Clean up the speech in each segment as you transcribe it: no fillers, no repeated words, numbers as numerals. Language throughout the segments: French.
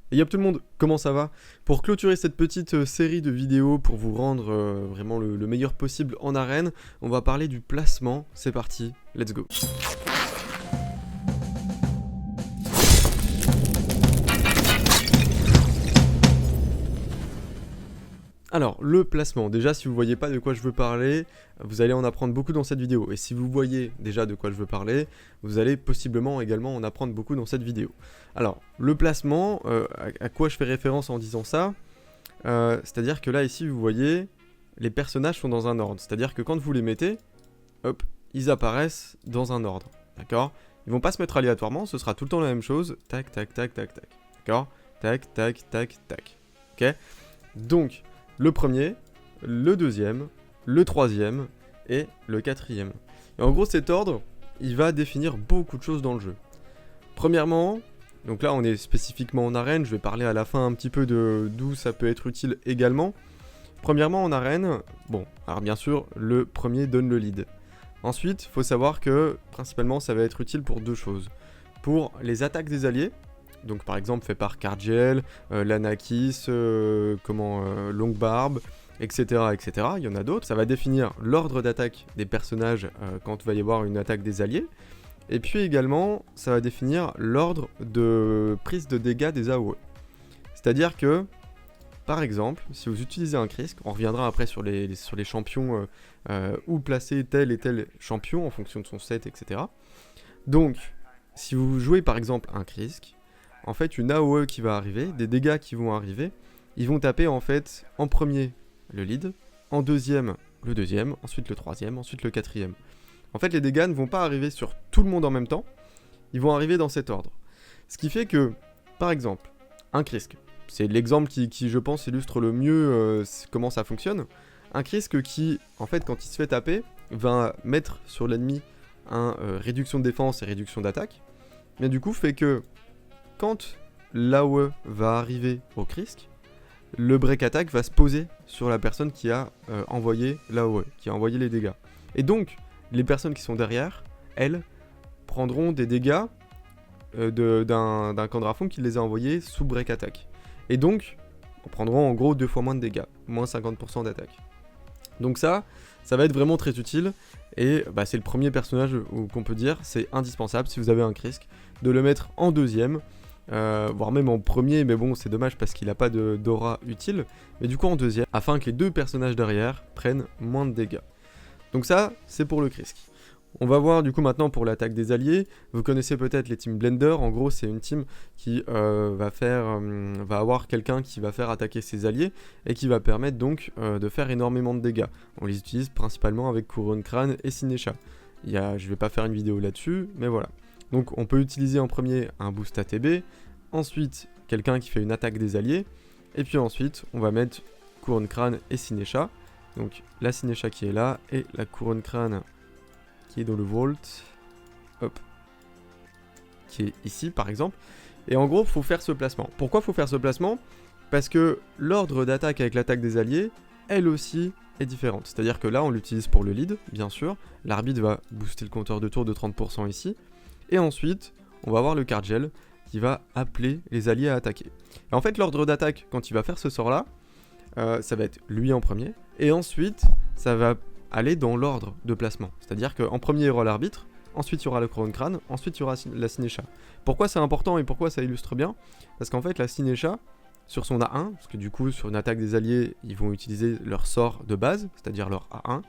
Et yop tout le monde, comment ça va? Pour clôturer cette petite série de vidéos pour vous rendre vraiment le meilleur possible en arène, on va parler du placement. C'est parti, let's go. Alors, le placement, déjà si vous voyez pas de quoi je veux parler, vous allez en apprendre beaucoup dans cette vidéo. Et si vous voyez déjà de quoi je veux parler, vous allez possiblement également en apprendre beaucoup dans cette vidéo. Alors, le placement, à quoi je fais référence en disant ça? C'est-à-dire que là ici vous voyez, les personnages sont dans un ordre. C'est-à-dire que quand vous les mettez, hop, ils apparaissent dans un ordre. D'accord? Ils vont pas se mettre aléatoirement, ce sera tout le temps la même chose. Tac, tac, tac, tac, tac. D'accord? Tac, tac, tac, tac. Ok? Donc, le premier, le deuxième, le troisième et le quatrième. Et en gros, cet ordre, il va définir beaucoup de choses dans le jeu. Premièrement, donc là on est spécifiquement en arène, je vais parler à la fin un petit peu de d'où ça peut être utile également. Premièrement en arène, bon, alors bien sûr, le premier donne le lead. Ensuite, il faut savoir que principalement ça va être utile pour deux choses. Pour les attaques des alliés, donc par exemple fait par Cargiel, Lanakis, Longbarb, etc., etc. Il y en a d'autres. Ça va définir l'ordre d'attaque des personnages quand il va y avoir une attaque des alliés. Et puis également, ça va définir l'ordre de prise de dégâts des AOE. C'est-à-dire que, par exemple, si vous utilisez un Krisk, on reviendra après sur les champions où placer tel et tel champion en fonction de son set, etc. Donc, si vous jouez par exemple un Krisk, en fait une AOE qui va arriver, des dégâts qui vont arriver, ils vont taper en fait en premier le lead, en deuxième le deuxième, ensuite le troisième, ensuite le quatrième. En fait, les dégâts ne vont pas arriver sur tout le monde en même temps, ils vont arriver dans cet ordre. Ce qui fait que, par exemple, un Krisk, c'est l'exemple qui, je pense, illustre le mieux comment ça fonctionne. Un Krisk qui, en fait, quand il se fait taper, va mettre sur l'ennemi un réduction de défense et réduction d'attaque, mais du coup fait que, quand l'AOE va arriver au Krisk, le break attack va se poser sur la personne qui a envoyé l'AOE, qui a envoyé les dégâts. Et donc, les personnes qui sont derrière, elles, prendront des dégâts d'un Candrafond qui les a envoyés sous break attack. Et donc, prendront en gros 2 fois moins de dégâts, moins 50% d'attaque. Donc ça va être vraiment très utile, et bah, c'est le premier personnage qu'on peut dire, c'est indispensable si vous avez un Krisk, de le mettre en deuxième, voire même en premier, mais bon c'est dommage parce qu'il n'a pas d'aura utile, mais du coup en deuxième, afin que les deux personnages derrière prennent moins de dégâts. Donc ça, c'est pour le Krisk. On va voir du coup maintenant pour l'attaque des alliés. Vous connaissez peut-être les teams Blender. En gros, c'est une team qui va avoir quelqu'un qui va faire attaquer ses alliés et qui va permettre donc de faire énormément de dégâts. On les utilise principalement avec Couronne Crâne et Sinesha. Je vais pas faire une vidéo là-dessus, mais voilà. Donc on peut utiliser en premier un boost ATB, ensuite quelqu'un qui fait une attaque des alliés, et puis ensuite on va mettre Couronne Crâne et Sinesha. Donc la Sinesha qui est là et la Couronne Crâne qui est dans le Vault, hop, qui est ici par exemple. Et en gros, faut faire ce placement. Pourquoi faut faire ce placement? Parce que l'ordre d'attaque avec l'attaque des alliés, elle aussi, est différente. C'est-à-dire que là, on l'utilise pour le lead, bien sûr. L'arbitre va booster le compteur de tour de 30% ici. Et ensuite, on va avoir le Cargiel qui va appeler les alliés à attaquer. Et en fait, l'ordre d'attaque, quand il va faire ce sort-là, ça va être lui en premier. Et ensuite, ça va aller dans l'ordre de placement. C'est-à-dire qu'en premier, il y aura l'arbitre, ensuite il y aura le Couronne Crâne, ensuite il y aura la Sinesha. Pourquoi c'est important et pourquoi ça illustre bien? Parce qu'en fait, la Sinesha, sur son A1, parce que du coup, sur une attaque des alliés, ils vont utiliser leur sort de base, c'est-à-dire leur A1.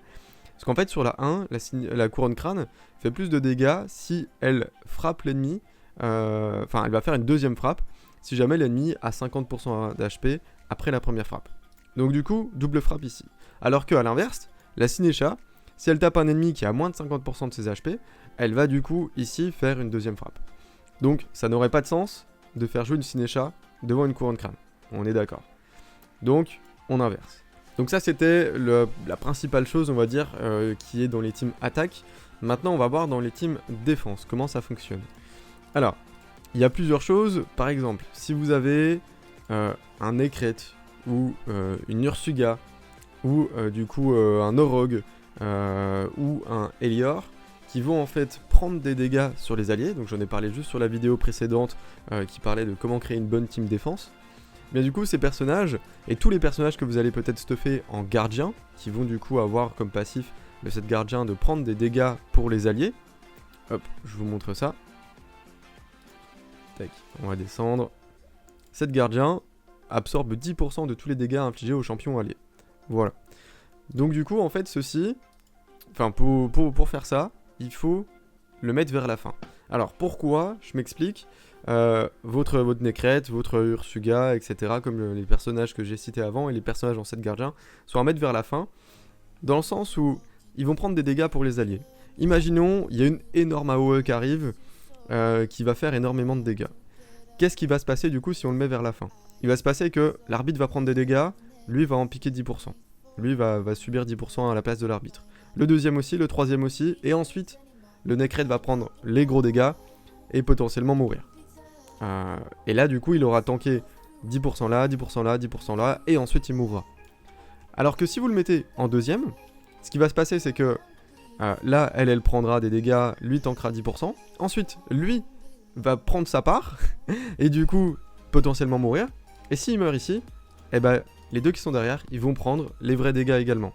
Parce qu'en fait, sur la 1, la Couronne Crâne fait plus de dégâts si elle frappe l'ennemi, enfin, elle va faire une deuxième frappe, si jamais l'ennemi a 50% d'HP après la première frappe. Donc du coup, double frappe ici. Alors qu'à l'inverse, la Sinesha, si elle tape un ennemi qui a moins de 50% de ses HP, elle va du coup ici faire une deuxième frappe. Donc ça n'aurait pas de sens de faire jouer une Sinesha devant une Couronne Crâne. On est d'accord. Donc on inverse. Donc ça c'était la principale chose on va dire qui est dans les teams attaque. Maintenant on va voir dans les teams défense comment ça fonctionne. Alors, il y a plusieurs choses. Par exemple, si vous avez un Nekret ou une Ursuga ou du coup un Orog ou un Elior, qui vont en fait prendre des dégâts sur les alliés, donc j'en ai parlé juste sur la vidéo précédente qui parlait de comment créer une bonne team défense. Mais du coup ces personnages, et tous les personnages que vous allez peut-être stuffer en gardien, qui vont du coup avoir comme passif le set gardien de prendre des dégâts pour les alliés. Hop, je vous montre ça. Tac, on va descendre. Set gardien absorbe 10% de tous les dégâts infligés aux champions alliés. Voilà. Donc du coup en fait ceci, enfin pour faire ça, il faut le mettre vers la fin. Alors pourquoi? Je m'explique. Votre Necrète, votre Ursuga, etc. comme les personnages que j'ai cités avant et les personnages en set gardien sont à mettre vers la fin, dans le sens où ils vont prendre des dégâts pour les alliés. Imaginons, il y a une énorme AOE qui arrive, qui va faire énormément de dégâts. Qu'est-ce qui va se passer du coup si on le met vers la fin? Il va se passer que l'arbitre va prendre des dégâts, lui va en piquer 10%. Lui va subir 10% à la place de l'arbitre. Le deuxième aussi, le troisième aussi, et ensuite, le Necrète va prendre les gros dégâts et potentiellement mourir. Et là, du coup, il aura tanké 10% là, 10% là, 10% là, et ensuite il mourra. Alors que si vous le mettez en deuxième, ce qui va se passer, c'est que là, elle prendra des dégâts, lui tankera 10%. Ensuite, lui va prendre sa part, et du coup, potentiellement mourir. Et s'il meurt ici, eh ben, les deux qui sont derrière, ils vont prendre les vrais dégâts également.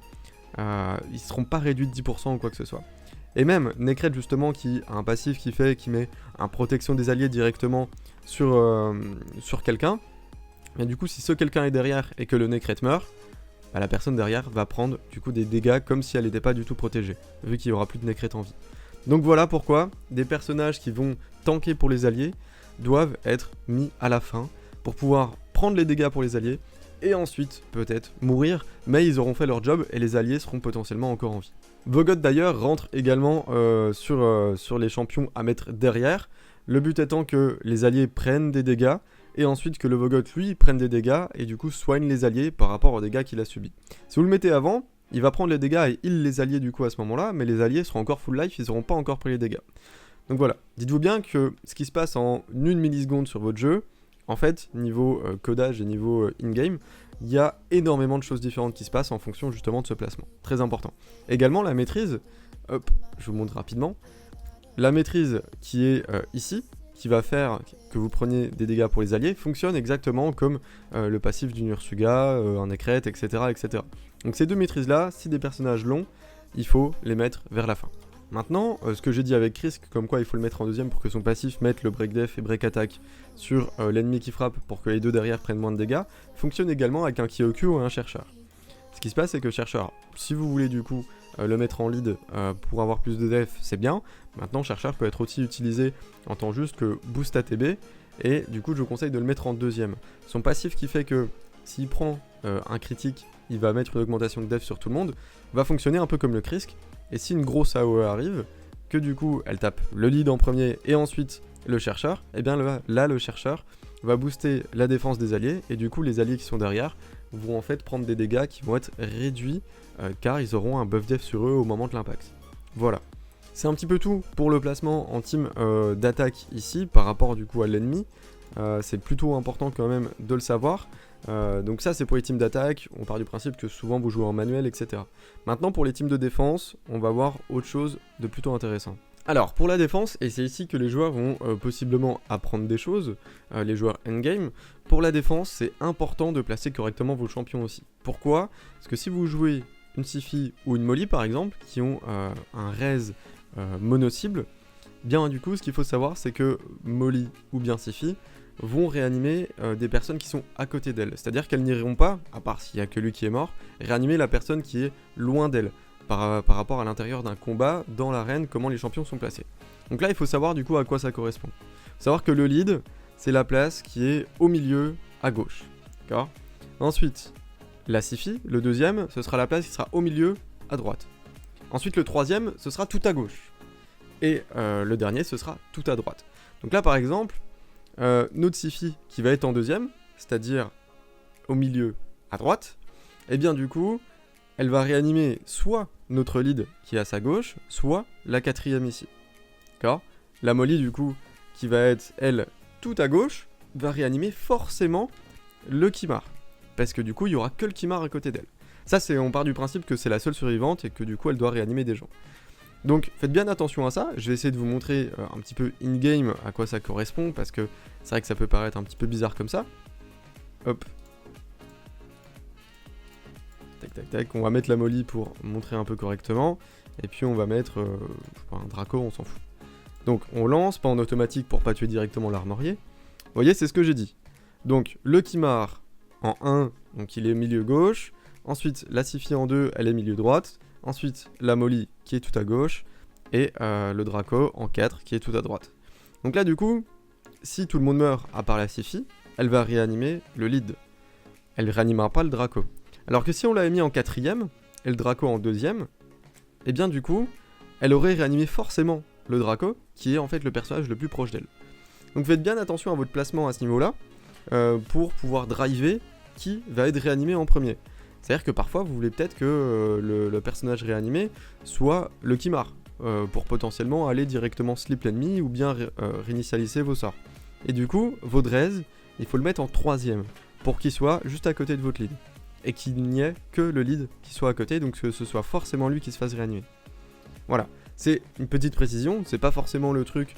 Ils seront pas réduits de 10% ou quoi que ce soit. Et même Necrète justement qui a un passif qui met un protection des alliés directement sur quelqu'un. Et du coup si ce quelqu'un est derrière et que le Necrète meurt, bah, la personne derrière va prendre du coup des dégâts comme si elle n'était pas du tout protégée, vu qu'il n'y aura plus de Necrète en vie. Donc voilà pourquoi des personnages qui vont tanker pour les alliés doivent être mis à la fin pour pouvoir prendre les dégâts pour les alliés et ensuite peut-être mourir, mais ils auront fait leur job et les alliés seront potentiellement encore en vie. Vogot d'ailleurs rentre également sur les champions à mettre derrière, le but étant que les alliés prennent des dégâts, et ensuite que le Vogot lui prenne des dégâts, et du coup soigne les alliés par rapport aux dégâts qu'il a subis. Si vous le mettez avant, il va prendre les dégâts et heal les alliés du coup à ce moment-là, mais les alliés seront encore full life, ils n'auront pas encore pris les dégâts. Donc voilà, dites-vous bien que ce qui se passe en 1 milliseconde sur votre jeu, en fait, niveau codage et niveau in-game, il y a énormément de choses différentes qui se passent en fonction justement de ce placement. Très important. Également la maîtrise, hop, je vous montre rapidement. La maîtrise qui est ici, qui va faire que vous preniez des dégâts pour les alliés, fonctionne exactement comme le passif d'une Ursuga, un Necrète, etc., etc. Donc ces deux maîtrises là, si des personnages longs, il faut les mettre vers la fin. Maintenant, ce que j'ai dit avec Krisk, comme quoi il faut le mettre en deuxième pour que son passif mette le break def et break attack sur l'ennemi qui frappe pour que les deux derrière prennent moins de dégâts, fonctionne également avec un Kyokyu ou un chercheur. Ce qui se passe c'est que chercheur, si vous voulez du coup le mettre en lead pour avoir plus de def, c'est bien. Maintenant chercheur peut être aussi utilisé en tant juste que boost ATB, et du coup je vous conseille de le mettre en deuxième. Son passif qui fait que s'il prend un critique, il va mettre une augmentation de def sur tout le monde, va fonctionner un peu comme le Krisk. Et si une grosse AOE arrive, que du coup elle tape le lead en premier et ensuite le chercheur, et bien là le chercheur va booster la défense des alliés, et du coup les alliés qui sont derrière vont en fait prendre des dégâts qui vont être réduits car ils auront un buff def sur eux au moment de l'impact. Voilà. C'est un petit peu tout pour le placement en team d'attaque ici par rapport du coup à l'ennemi. C'est plutôt important quand même de le savoir. Donc ça c'est pour les teams d'attaque, on part du principe que souvent vous jouez en manuel, etc. Maintenant pour les teams de défense, on va voir autre chose de plutôt intéressant. Alors pour la défense, et c'est ici que les joueurs vont possiblement apprendre des choses, les joueurs endgame, pour la défense c'est important de placer correctement vos champions aussi. Pourquoi? Parce que si vous jouez une Siphi ou une Molly par exemple, qui ont un raise mono-cible, bien du coup ce qu'il faut savoir c'est que Molly ou bien Siphi vont réanimer des personnes qui sont à côté d'elles. C'est-à-dire qu'elles n'iront pas, à part s'il n'y a que lui qui est mort, réanimer la personne qui est loin d'elle, par rapport à l'intérieur d'un combat, dans l'arène, comment les champions sont placés. Donc là, il faut savoir du coup à quoi ça correspond. Il faut savoir que le lead, c'est la place qui est au milieu, à gauche. D'accord ? Ensuite, la Siphi, le deuxième, ce sera la place qui sera au milieu, à droite. Ensuite, le troisième, ce sera tout à gauche. Et le dernier, ce sera tout à droite. Donc là, par exemple, notre Siphi qui va être en deuxième, c'est-à-dire au milieu à droite, et bien du coup, elle va réanimer soit notre lead qui est à sa gauche, soit la quatrième ici. D'accord ? La Molly du coup, qui va être elle tout à gauche, va réanimer forcément le Kimar. Parce que du coup, il n'y aura que le Kimar à côté d'elle. Ça, on part du principe que c'est la seule survivante et que du coup, elle doit réanimer des gens. Donc faites bien attention à ça, je vais essayer de vous montrer un petit peu in-game à quoi ça correspond, parce que c'est vrai que ça peut paraître un petit peu bizarre comme ça. Hop. Tac tac tac, on va mettre la molly pour montrer un peu correctement, et puis on va mettre un Draco, on s'en fout. Donc on lance, pas en automatique pour pas tuer directement l'armorier. Vous voyez, c'est ce que j'ai dit. Donc le Kimar en 1, donc il est milieu gauche, ensuite la Siphi en 2, elle est milieu droite, ensuite la molly qui est tout à gauche, et le Draco en 4 qui est tout à droite. Donc là du coup, si tout le monde meurt à part la Siphi, elle va réanimer le lead. Elle réanimera pas le Draco. Alors que si on l'avait mis en 4ème, et le Draco en 2ème, et bien du coup, elle aurait réanimé forcément le Draco, qui est en fait le personnage le plus proche d'elle. Donc faites bien attention à votre placement à ce niveau-là, pour pouvoir driver qui va être réanimé en premier. C'est-à-dire que parfois vous voulez peut-être que le personnage réanimé soit le Kimar, pour potentiellement aller directement slip l'ennemi ou bien réinitialiser vos sorts. Et du coup, votre raise, il faut le mettre en 3ème, pour qu'il soit juste à côté de votre lead. Et qu'il n'y ait que le lead qui soit à côté, donc que ce soit forcément lui qui se fasse réanimer. Voilà, c'est une petite précision, c'est pas forcément le truc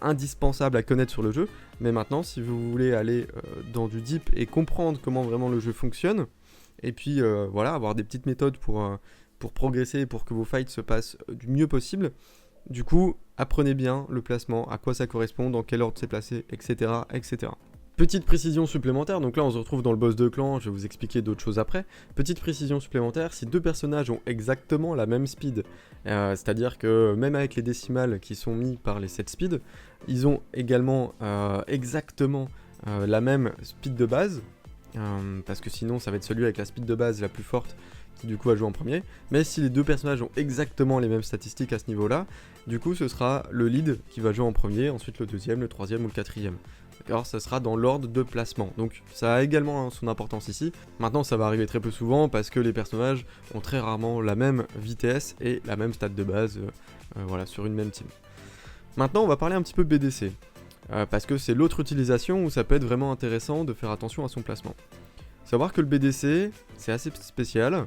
indispensable à connaître sur le jeu, mais maintenant si vous voulez aller dans du deep et comprendre comment vraiment le jeu fonctionne, et puis voilà, avoir des petites méthodes pour progresser, pour que vos fights se passent du mieux possible, du coup, apprenez bien le placement, à quoi ça correspond, dans quel ordre c'est placé, etc., etc. Petite précision supplémentaire, donc là on se retrouve dans le boss de clan, je vais vous expliquer d'autres choses après. Petite précision supplémentaire, si deux personnages ont exactement la même speed, c'est-à-dire que même avec les décimales qui sont mis par les 7 speeds, ils ont également exactement la même speed de base, parce que sinon ça va être celui avec la speed de base la plus forte qui du coup va jouer en premier, mais si les deux personnages ont exactement les mêmes statistiques à ce niveau-là, du coup ce sera le lead qui va jouer en premier, ensuite le deuxième, le troisième ou le quatrième. D'accord, ça sera dans l'ordre de placement, donc ça a également son importance ici. Maintenant ça va arriver très peu souvent parce que les personnages ont très rarement la même vitesse et la même stat de base voilà, sur une même team. Maintenant on va parler un petit peu BDC, parce que c'est l'autre utilisation où ça peut être vraiment intéressant de faire attention à son placement. Savoir que le BDC c'est assez spécial,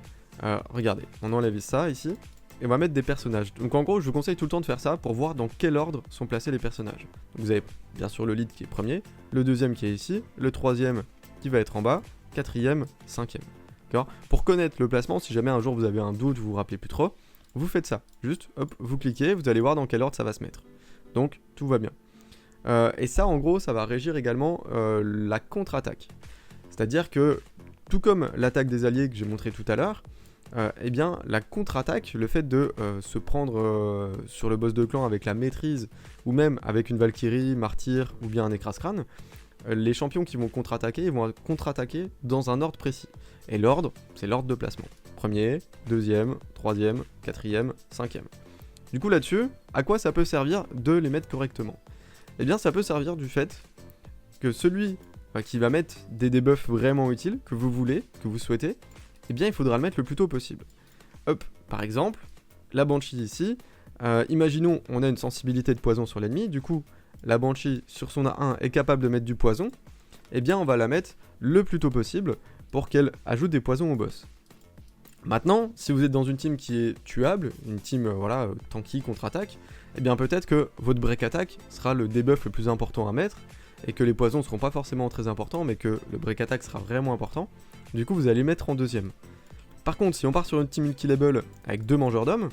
regardez, on enlève ça ici, et on va mettre des personnages. Donc en gros, je vous conseille tout le temps de faire ça pour voir dans quel ordre sont placés les personnages. Donc vous avez bien sûr le lead qui est premier, le deuxième qui est ici, le troisième qui va être en bas, quatrième, cinquième. D'accord ? Pour connaître le placement, si jamais un jour vous avez un doute, vous vous rappelez plus trop, vous faites ça. Juste, hop, vous cliquez, vous allez voir dans quel ordre ça va se mettre. Donc tout va bien. Et ça, en gros, ça va régir également la contre-attaque. C'est-à-dire que, tout comme l'attaque des alliés que j'ai montré tout à l'heure, eh bien la contre-attaque, le fait de se prendre sur le boss de clan avec la maîtrise, ou même avec une Valkyrie, Martyr, ou bien un écrase-crâne, les champions qui vont contre-attaquer, ils vont contre-attaquer dans un ordre précis. Et l'ordre, c'est l'ordre de placement. Premier, deuxième, troisième, quatrième, cinquième. Du coup là-dessus, à quoi ça peut servir de les mettre correctement ? Eh bien ça peut servir du fait que celui qui va mettre des debuffs vraiment utiles, que vous voulez, que vous souhaitez, eh bien il faudra le mettre le plus tôt possible. Hop, par exemple, la Banshee ici, imaginons on a une sensibilité de poison sur l'ennemi, du coup la Banshee sur son A1 est capable de mettre du poison, eh bien on va la mettre le plus tôt possible pour qu'elle ajoute des poisons au boss. Maintenant, si vous êtes dans une team qui est tuable, une team voilà, tanky, contre-attaque, eh bien peut-être que votre break attack sera le debuff le plus important à mettre, et que les poisons ne seront pas forcément très importants, mais que le break attack sera vraiment important. Du coup, vous allez mettre en deuxième. Par contre, si on part sur une team multi-level avec 2 mangeurs d'hommes,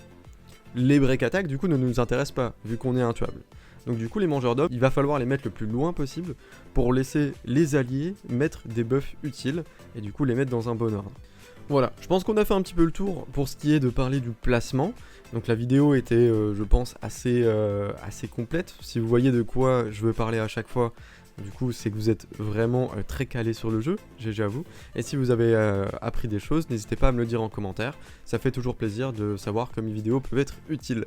les break attack du coup ne nous intéressent pas, vu qu'on est intuable. Donc du coup, les mangeurs d'hommes, il va falloir les mettre le plus loin possible pour laisser les alliés mettre des buffs utiles, et du coup les mettre dans un bon ordre. Voilà, je pense qu'on a fait un petit peu le tour pour ce qui est de parler du placement. Donc la vidéo était, je pense, assez complète. Si vous voyez de quoi je veux parler à chaque fois, du coup, c'est que vous êtes vraiment très calé sur le jeu, GG à vous. Et si vous avez appris des choses, n'hésitez pas à me le dire en commentaire. Ça fait toujours plaisir de savoir que mes vidéos peuvent être utiles.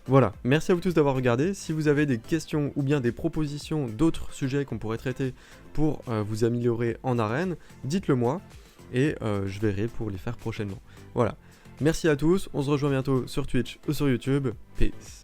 Voilà, merci à vous tous d'avoir regardé. Si vous avez des questions ou bien des propositions d'autres sujets qu'on pourrait traiter pour vous améliorer en arène, dites-le moi. Et je verrai pour les faire prochainement. Voilà, merci à tous, on se rejoint bientôt sur Twitch ou sur YouTube, peace.